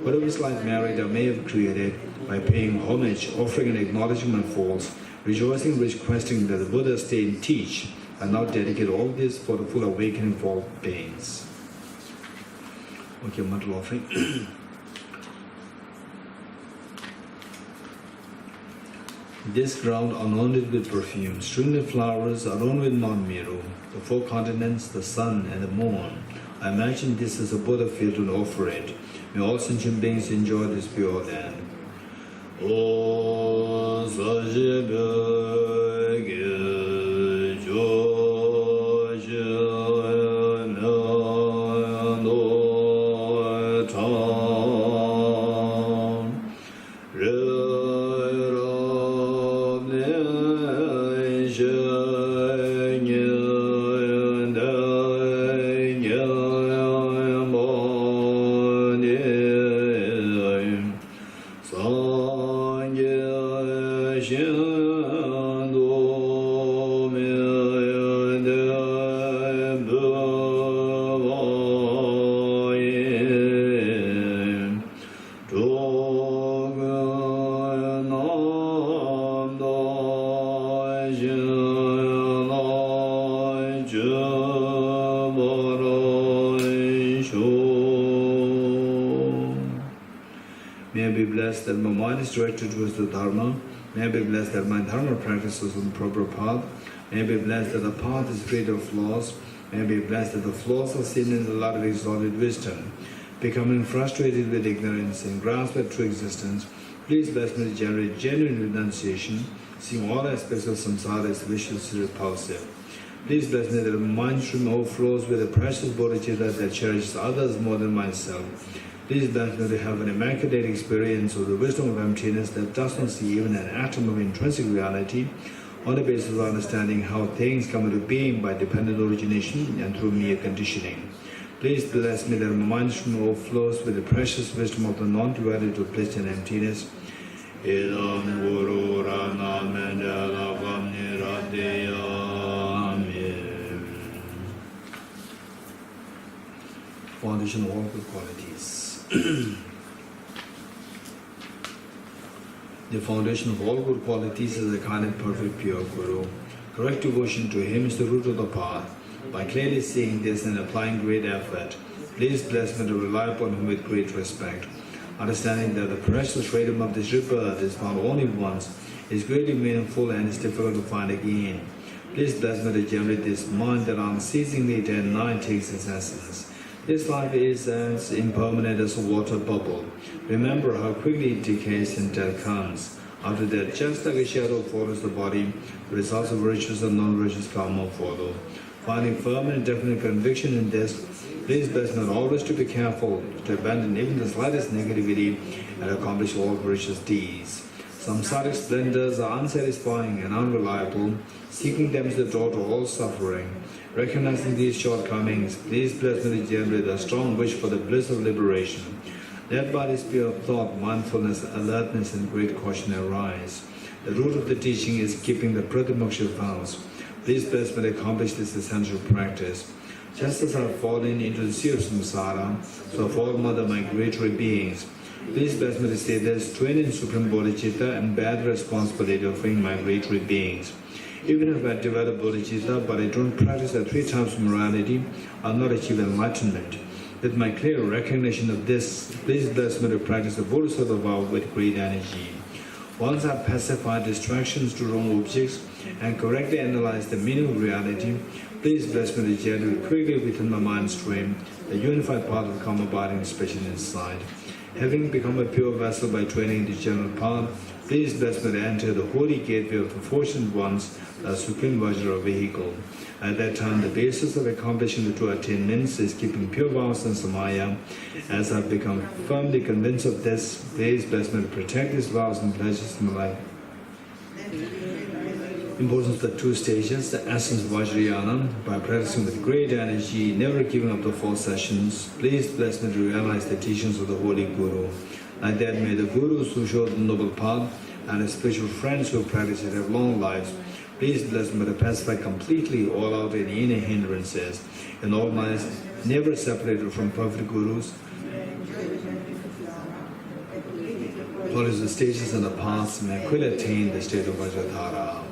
whatever slight merit I may have created by paying homage, offering and acknowledging my faults, rejoicing and requesting that the Buddha stay and teach, and now dedicate all this for the full awakening of all beings. Okay, mental offering. This ground anointed with perfume, strewn with flowers, adorned with non-miru, the four continents, the sun and the moon. I imagine this is a Buddha field to offer it. May all sentient beings enjoy this pure land. O that my mind is directed towards the Dharma. May I be blessed that my Dharma practices on the proper path. May I be blessed that the path is free of flaws. May I be blessed that the flaws are seen in the light of exalted wisdom. Becoming frustrated with ignorance and grasp at true existence, please bless me to generate genuine renunciation, seeing all aspects of samsara as vicious and repulsive. Please bless me that my mind stream overflows with the precious bodhicitta that cherishes others more than myself. Please bless me to have an immaculate experience of the wisdom of emptiness that does not see even an atom of intrinsic reality, on the basis of understanding how things come into being by dependent origination and through mere conditioning. Please bless me that my mind stream overflows with the precious wisdom of the non-duality of bliss and emptiness. Foundation of all good qualities. The foundation of all good qualities is a kind and perfect pure Guru. Correct devotion to him is the root of the path. By clearly seeing this and applying great effort, please bless me to rely upon him with great respect. Understanding that the precious freedom of this rebirth is found only once, is greatly meaningful and is difficult to find again. Please bless me to generate this mind that unceasingly day and night takes its essence. This life is as impermanent as a water bubble. Remember how quickly it decays and death comes. After that, just like a shadow follows the body, the results of virtuous and non-virtuous karma follow. Finding firm and definite conviction in this, please bless me always to be careful, to abandon even the slightest negativity and accomplish all virtuous deeds. Samsaric splendors are unsatisfying and unreliable. Seeking them is the door to all suffering. Recognizing these shortcomings, please bless me to generate a strong wish for the bliss of liberation. Led by the spirit of thought, mindfulness, alertness, and great caution arise. The root of the teaching is keeping the Pratimoksha vows. Please bless me to accomplish this essential practice. Just as I have fallen into the sea of samsara, so have all other migratory beings. Please bless me to say this, trained in Supreme Bodhicitta and bear the responsibility of freeing migratory beings. Even if I develop Bodhicitta, but I don't practice the 3 times of morality, I'll not achieve enlightenment. With my clear recognition of this, please bless me to practice the Bodhisattva vow with great energy. Once I pacify distractions to wrong objects and correctly analyze the meaning of reality, please bless me to generate quickly within my mind stream the unified path of karma abiding special insight. Having become a pure vessel by training the general path, please bless me to enter the holy gateway of the fortunate ones, the supreme Vajra vehicle. At that time, the basis of accomplishing the 2 attainments is keeping pure vows and samaya. As I've become firmly convinced of this, please bless me to protect these vows and pledges in my life. Importance of the 2 stages, the essence of Vajrayana, by practicing with great energy, never giving up the 4 sessions. Please bless me to realize the teachings of the Holy Guru. Like that, may the Gurus who showed the noble path and his spiritual friends who practice it have long lives. Please bless me to pacify completely all outer and inner hindrances. In all minds, never separated from perfect Gurus. follows the stages and the paths, may quickly attain the state of Vajradhara.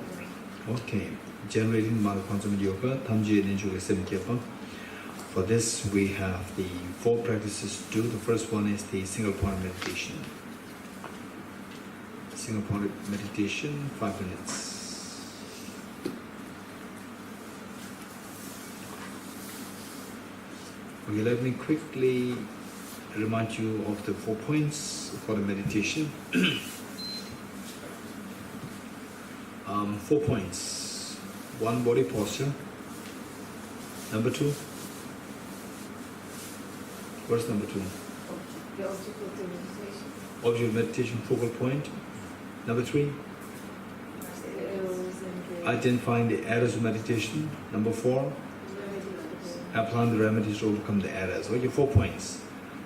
Okay, generating Madhukonsum Yoga, Tamji Ninjuga Semkepa. For this, we have the 4 practices to do. The first one is the single point meditation. Single point meditation, 5 minutes. Okay, let me quickly remind you of the 4 points for the meditation. 4 points. 1, body posture. Number 2. What's number 2? The object of the meditation. Object of meditation, focal point. Number 3. Identifying the errors of meditation. Number 4. Applying the remedies to overcome the errors. Okay, 4 points.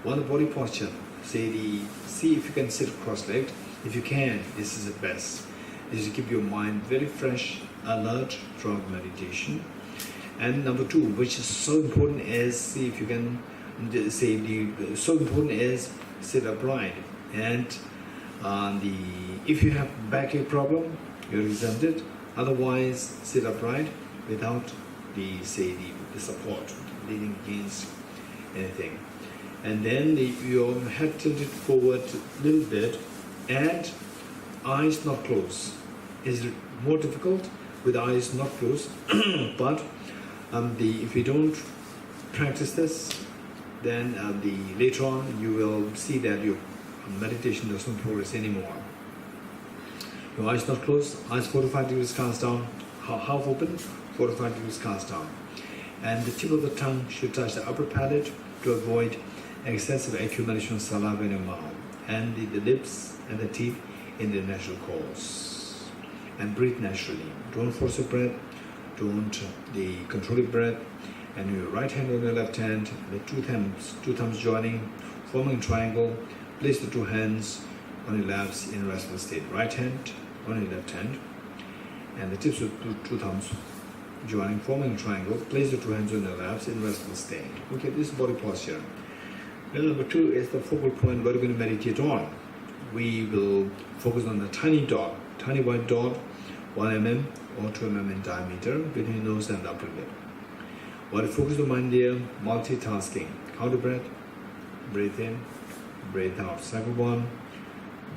1, the body posture. See if you can sit cross-legged. If you can, this is the best. This will keep your mind very fresh, alert throughout meditation. And number 2, which is so important, is see if you can so important is sit upright. And if you have backache problem, you're exempted. Otherwise, sit upright without the support leaning against anything. And then your head tilted forward a little bit and eyes not closed. Is more difficult with eyes not closed, but if you don't practice this, then later on you will see that your meditation doesn't progress anymore. Your eyes not closed, eyes 4 to 5 degrees cast down, half open, 4 to 5 degrees cast down. And the tip of the tongue should touch the upper palate to avoid excessive accumulation of saliva in your mouth, and the lips and the teeth in their natural course. And breathe naturally. Don't force your breath, don't control your breath. And your right hand on your left hand, the two thumbs joining, forming a triangle. Place the 2 hands on your laps in restful state. Right hand on your left hand, and the tips of 2 thumbs joining, forming a triangle. Place the 2 hands on your laps in restful state. Okay, this is body posture. Then number 2 is the focal point what we're going to meditate on. We will focus on the tiny dot, tiny white dot, 1 mm or 2 mm in diameter between nose and upper lip. What to focus the mind there? Multitasking. How to breathe? Breathe in, breathe out. Cycle 1,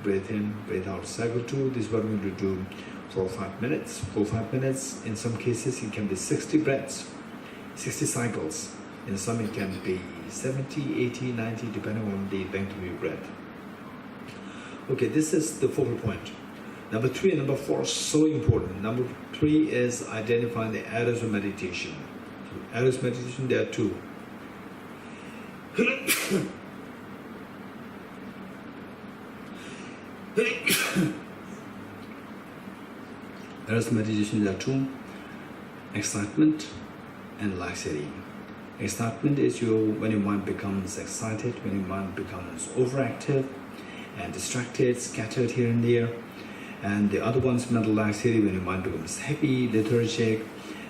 breathe in, breathe out. Cycle 2. This is what we're going to do for 5 minutes. For 5 minutes, in some cases it can be 60 breaths, 60 cycles. In some it can be 70, 80, 90, depending on the length of your breath. Okay, this is the focal point. Number 3 and number 4 are so important. Number 3 is identifying the errors of meditation. Errors of meditation, there are 2. Errors of meditation, there are 2. Excitement and laxity. Excitement is when your mind becomes excited, when your mind becomes overactive and distracted, scattered here and there. And the other one is mental laxity, when your mind becomes heavy, lethargic,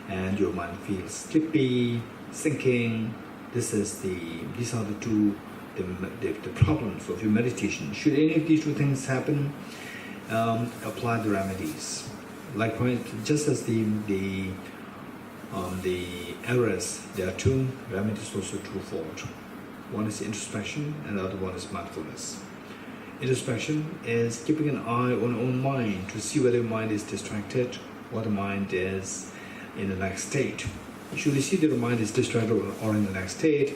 and your mind feels sleepy, sinking. These are the 2 the problems of your meditation. Should any of these 2 things happen, apply the remedies. Likewise, just as the errors, there are 2 remedies also twofold. One is introspection, and the other one is mindfulness. Introspection is keeping an eye on your own mind to see whether your mind is distracted, or the mind is in a lax state. Should you see that the mind is distracted or in a lax state,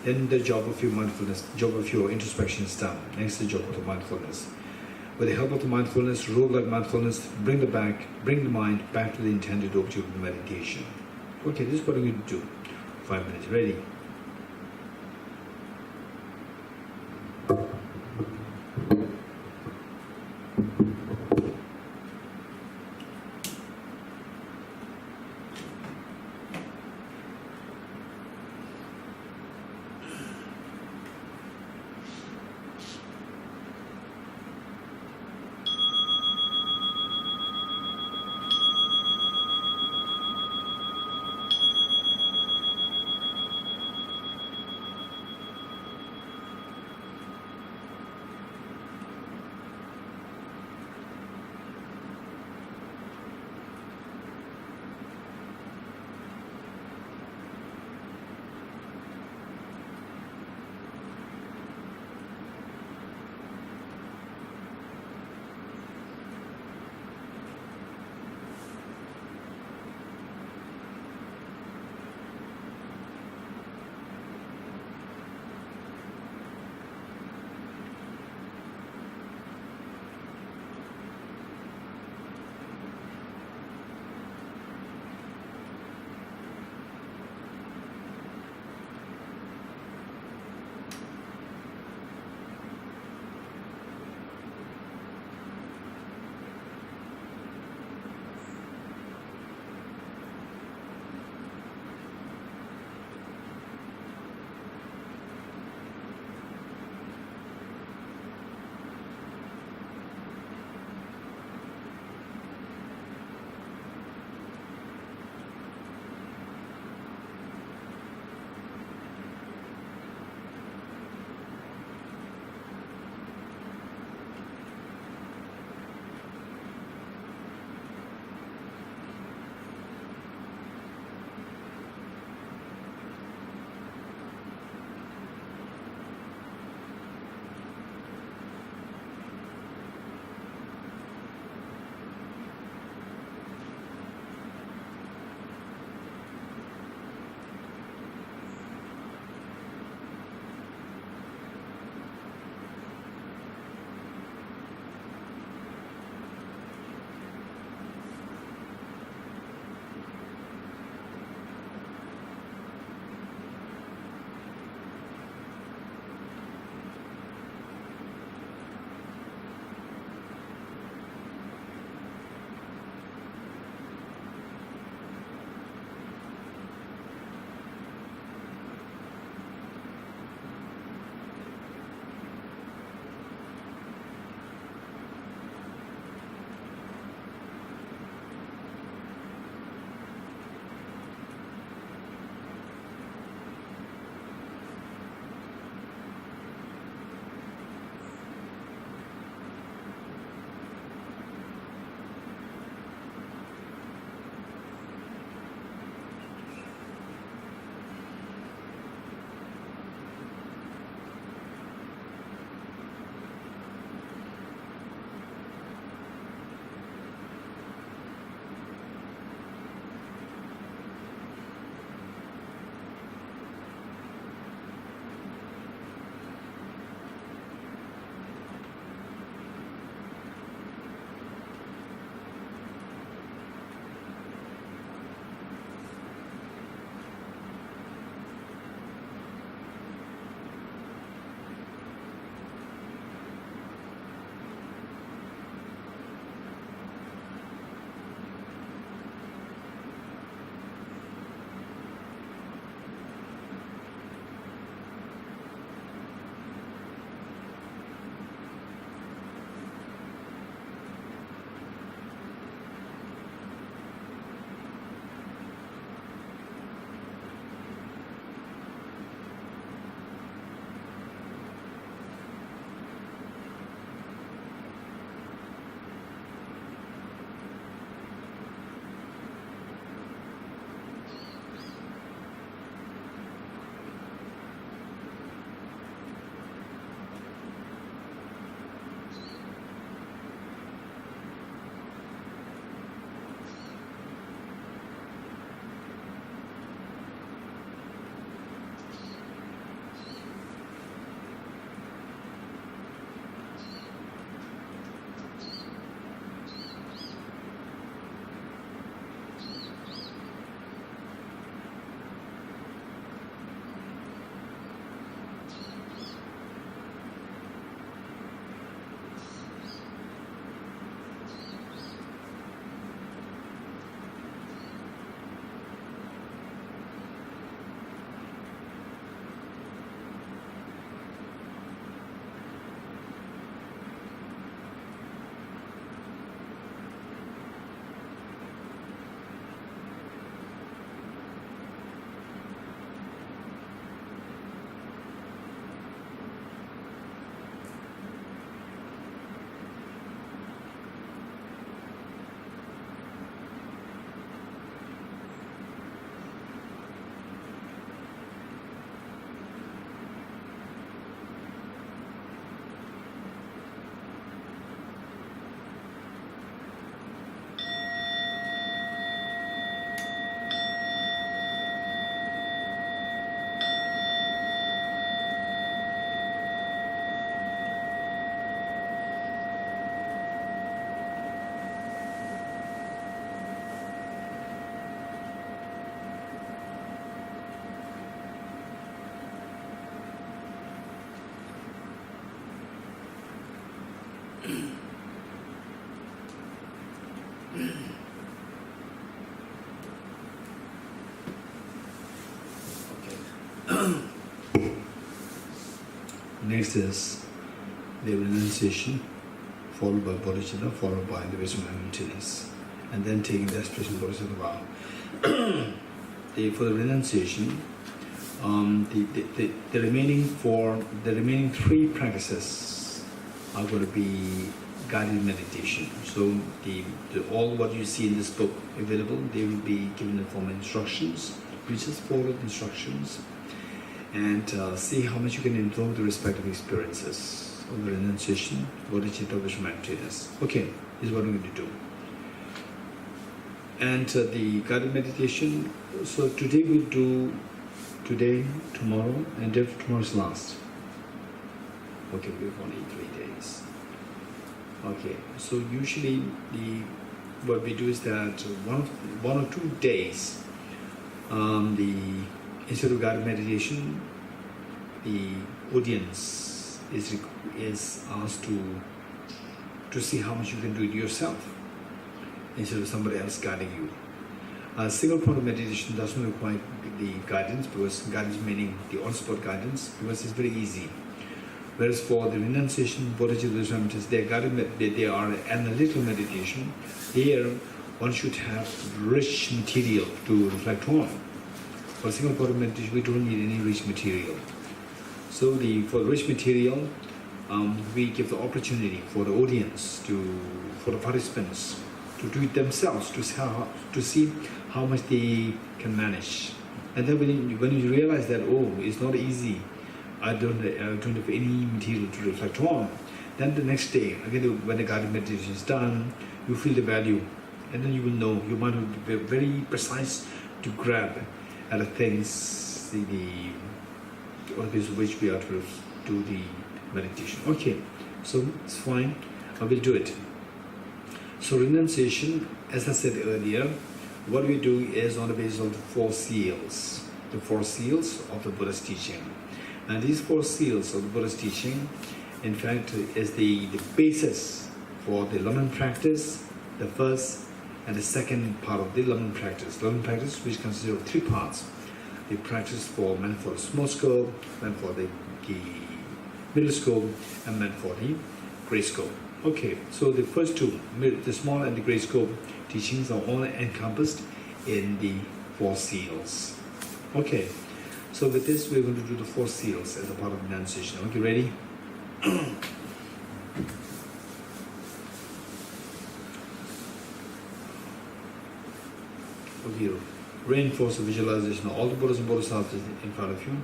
then the job of your mindfulness, job of your introspection is done. Next, the job of the mindfulness. With the help of the mindfulness, rule like mindfulness, bring the mind back to the intended object of meditation. Okay, this is what we're going to do. 5 minutes, ready? Next is the renunciation, followed by bodhicitta, followed by the wisdom and emptiness, and then taking the expression bodhicitta vow. For the renunciation, the remaining three practices are going to be guided meditation. So all what you see in this book available, they will be given in form of instructions. You just follow the instructions and see how much you can invoke the respective experiences of the renunciation, bodhicitta, wisdom, emptiness. Okay, this is what I'm going to do. And the guided meditation, so today we'll do today, tomorrow, and day after tomorrow's last. Okay, we have only 3 days. Okay, so usually what we do is that one or 2 days, instead of guided meditation, the audience is asked to see how much you can do it yourself, instead of somebody else guiding you. A single point of meditation doesn't require the guidance, because guidance meaning the on-spot guidance, because it's very easy. Whereas for the renunciation, bodhicitta, they are analytical meditation. Here, one should have rich material to reflect on. For single point of meditation, we don't need any rich material. So for rich material, we give the opportunity for the audience, for the participants, to do it themselves, to see how much they can manage. And then when you realize that, oh, it's not easy, I don't have any material to reflect on, then the next day, again, when the guided meditation is done, you feel the value, and then you will know, your mind will be very precise to grab at the things, on the which we are to do the meditation. Okay, so it's fine, I will do it. So renunciation, as I said earlier, what we do is on the basis of the 4 seals, the 4 seals of the Buddha's teaching. And these 4 seals of the Buddha's teaching, in fact, is the basis for the Lamman practice, the first and the second part of the Lamman practice. Lamman practice, which consists of 3 parts. The practice for meant for the small scope, meant for the middle scope, and meant for the great scope. Okay, so the first 2, the small and the great scope teachings, are all encompassed in the 4 seals. Okay, so with this we're going to do the 4 seals as a part of renunciation. Okay, ready? Okay, reinforce the visualization of all the Buddhas and Bodhisattvas in front of you,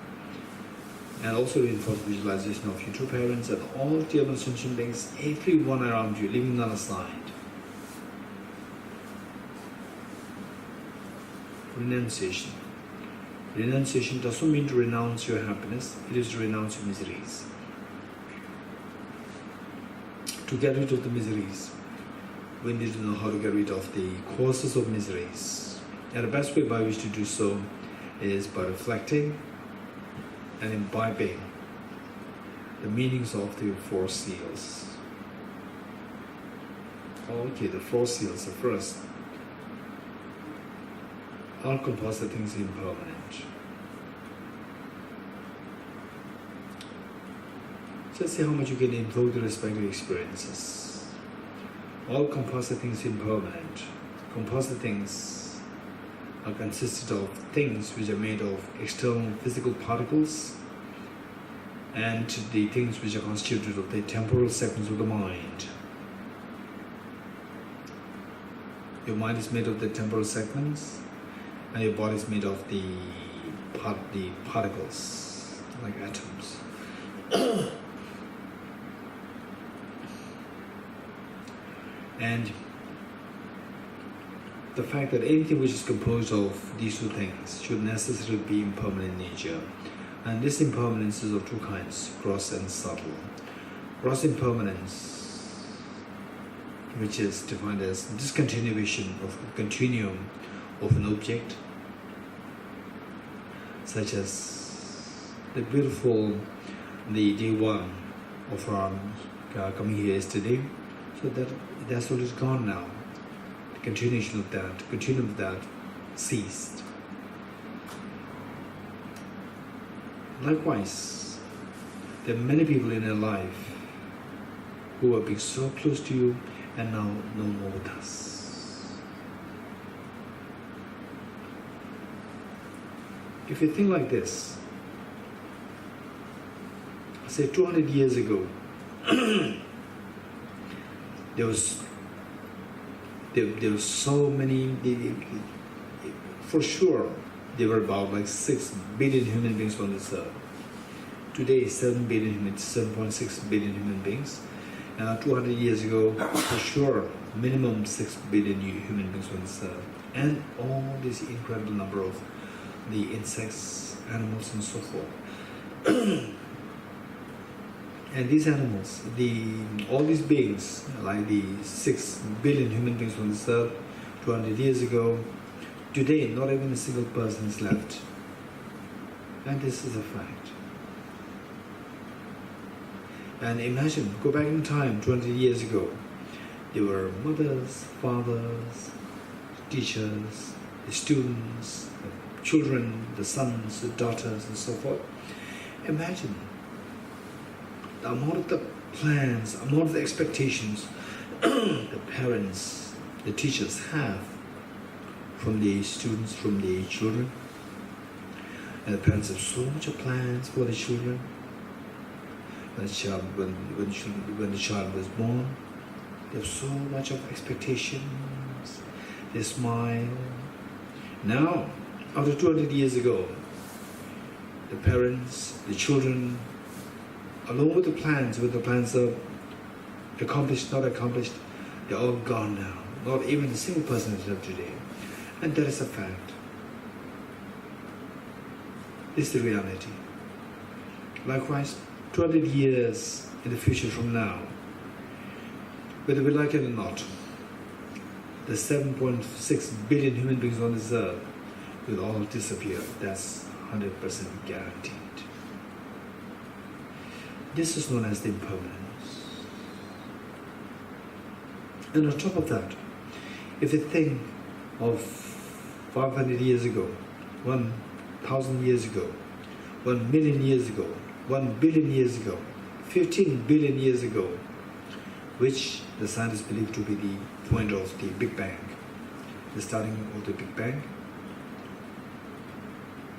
and also reinforce the visualization of your true parents and all the other sentient beings, everyone around you, leaving none aside. Renunciation. Renunciation doesn't mean to renounce your happiness, it is to renounce your miseries. To get rid of the miseries, we need to know how to get rid of the causes of miseries. And the best way by which to do so is by reflecting and imbibing the meanings of the 4 seals. Okay, the 4 seals. The first, all composite things impermanent. Just see how much you can invoke the respective experiences. All composite things impermanent. Composite things are consisted of things which are made of external physical particles, and the things which are constituted of the temporal segments of the mind. Your mind is made of the temporal segments, and your body is made of the particles, like atoms. And the fact that anything which is composed of these 2 things should necessarily be impermanent in nature. And this impermanence is of 2 kinds, gross and subtle. Gross impermanence, which is defined as discontinuation of a continuum of an object, such as the beautiful, the day 1 of our coming here yesterday. So that's what is gone now. The continuation of that ceased. Likewise, there are many people in your life who have been so close to you and now no more with us. If you think like this, say 200 years ago, there was so many, for sure, there were about like 6 billion human beings on this earth. Today, 7.6 billion human beings. 200 years ago, for sure, minimum 6 billion human beings on this earth. And all this incredible number of the insects, animals, and so forth. And these animals, all these beings, like the 6 billion human beings on this earth 200 years ago, today not even a single person is left. And this is a fact. And imagine, go back in time 200 years ago, there were mothers, fathers, teachers, the students, the children, the sons, the daughters, and so forth. Imagine the amount of the plans, amount of the expectations the parents, the teachers have from the students, from the children. And the parents have so much of plans for the children. When the child was born, they have so much of expectations. They smile. Now, after 200 years ago, the parents, the children, along with the plans are accomplished, not accomplished, they're all gone now. Not even a single person is left today. And that is a fact. This is the reality. Likewise, 200 years in the future from now, whether we like it or not, the 7.6 billion human beings on this earth will all disappear. That's 100% guaranteed. This is known as the impermanence. And on top of that, if you think of 500 years ago, 1,000 years ago, 1 million years ago, 1 billion years ago, 15 billion years ago, which the scientists believe to be the point of the Big Bang, the starting of the Big Bang.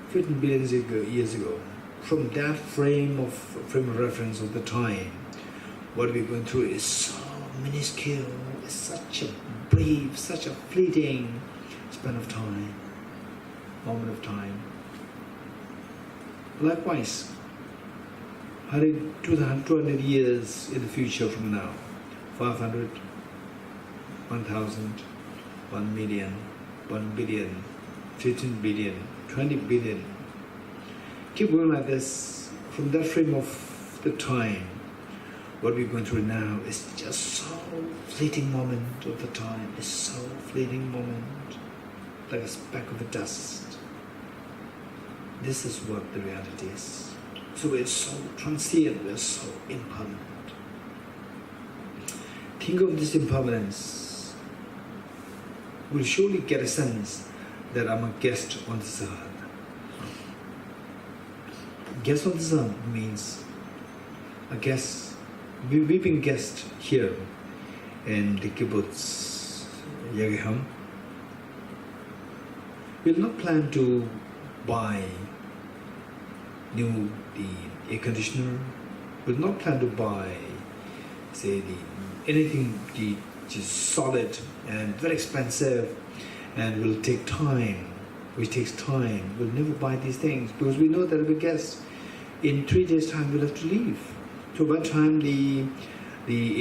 15 billion years ago, from that frame of reference of the time, what we're going through is so minuscule, it's such a brief, such a fleeting span of time, moment of time. Likewise, 200 years in the future from now, 500, 1,000, 1 million, 1 billion, 15 billion, 20 billion. Keep going like this. From that frame of the time, what we're going through now is just so fleeting moment of the time. It's so fleeting moment, like a speck of a dust. This is what the reality is. So we're so transient, we're so impermanent. Think of this impermanence. We'll surely get a sense that I'm a guest on this earth. Guest on this earth means a guest. We've been guests here in the kibbutz Yageham. We'll not plan to buy the air conditioner. We'll not plan to buy, say, anything which is solid and very expensive and will take time, which takes time. We'll never buy these things because we know that if we guess in 3 days' time we'll have to leave. So by the time the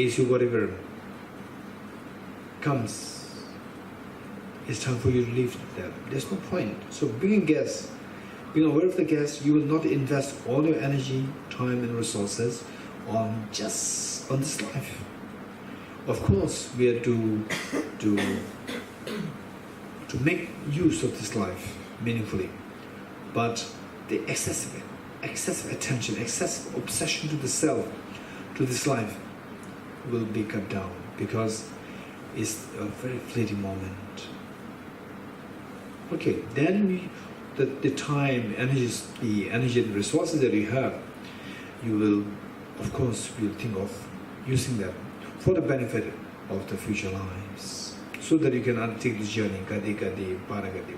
issue, whatever, comes, it's time for you to leave them. There's no point. So being a guest, being aware of the guest, you will not invest all your energy, time and resources on this life. Of course, we are to make use of this life meaningfully, but the excessive attention, excessive obsession to the self, to this life, will be cut down because it's a very fleeting moment. Okay, then the time, energies, the energy and resources that you have, you will, of course, will think of using them for the benefit of the future lives, so that you can undertake this journey, Gadi Gadi, Paragadi,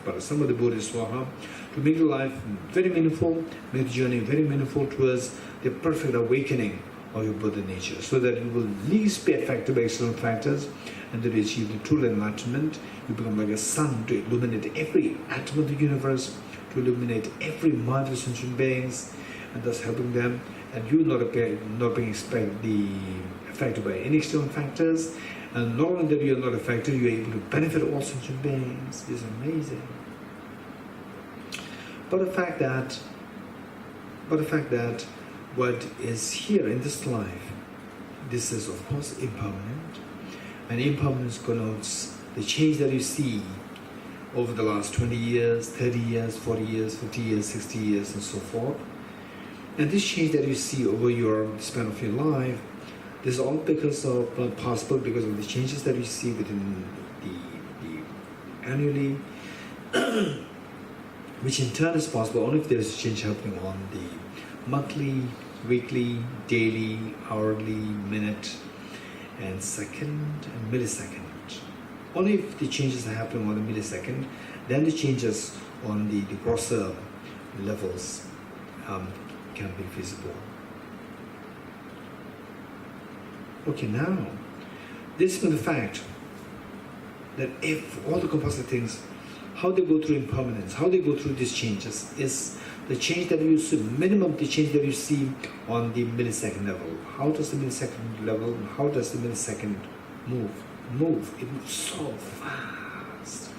Parasamadi Buddhist Swaha, to make your life very meaningful, make the journey very meaningful towards the perfect awakening of your Buddha nature, so that you will least be affected by external factors, and that you achieve the true enlightenment. You become like a sun to illuminate every atom of the universe, to illuminate every mind of sentient beings, and thus helping them, and you not being affected by any external factors, and not only that you are not affected, you are able to benefit all sentient beings. This is amazing. But the fact that what is here in this life, this is of course impermanent, and impermanence connotes the change that you see over the last 20 years, 30 years, 40 years, 50 years, 60 years, and so forth. And this change that you see over your span of your life, this is all because of possible because of the changes that you see within the annually, which in turn is possible only if there is a change happening on the monthly, weekly, daily, hourly, minute, and second and millisecond. Only if the changes are happening on the millisecond, then the changes on the grosser levels can be visible. Okay, now, this is the fact that if all the composite things, how they go through impermanence, how they go through these changes, is the change that you see, minimum the change that you see on the millisecond level. How does the millisecond level, how does the millisecond move? It moves so fast.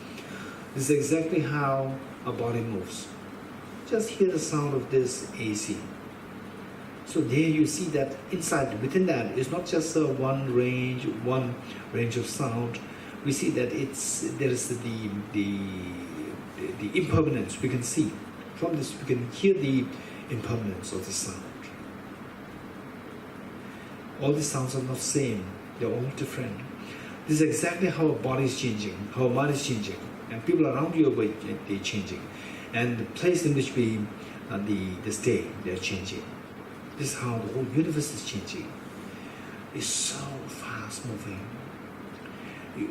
This is exactly how a body moves. Just hear the sound of this AC. So there you see that inside, within that, is not just one range of sound. We see that there is the impermanence. We can see from this. We can hear the impermanence of the sound. All the sounds are not the same. They are all different. This is exactly how a body is changing, how a mind is changing, and people around you are changing, and the place in which we stay, they are changing. This is how the whole universe is changing. It's so fast moving.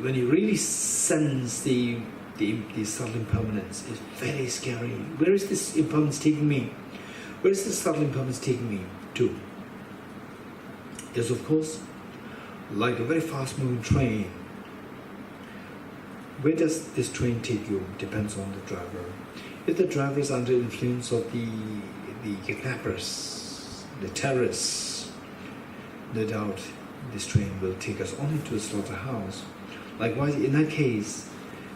When you really sense the subtle impermanence, it's very scary. Where is this impermanence taking me? Where is this subtle impermanence taking me to? Yes, of course, like a very fast moving train. Where does this train take you? Depends on the driver. If the driver is under influence of the kidnappers, the terrorists, no doubt this train will take us only to a slaughterhouse. Likewise, in that case,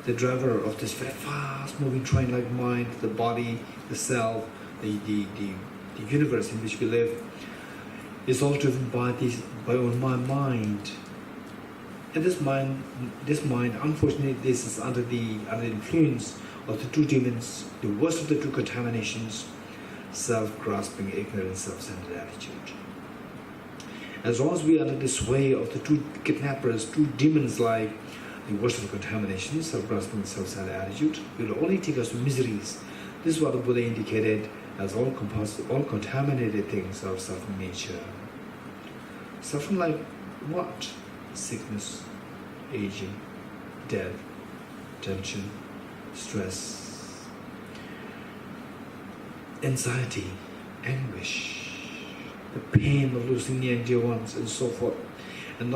the driver of this very fast moving train like mind, the body, the self, the universe in which we live, is all driven by my mind. And this mind, unfortunately, this is under the influence of the two demons, the worst of the two contaminations, self-grasping, ignorant, self-centered attitude. As long as we are under the sway of the two kidnappers, two demons like the worst of the contaminations, self-grasping, self-centered attitude, it will only take us to miseries. This is what the Buddha indicated as all contaminated things are suffering nature. Suffering like what? Sickness, aging, death, tension, stress, anxiety, anguish, the pain of losing near and dear ones, and so forth, and not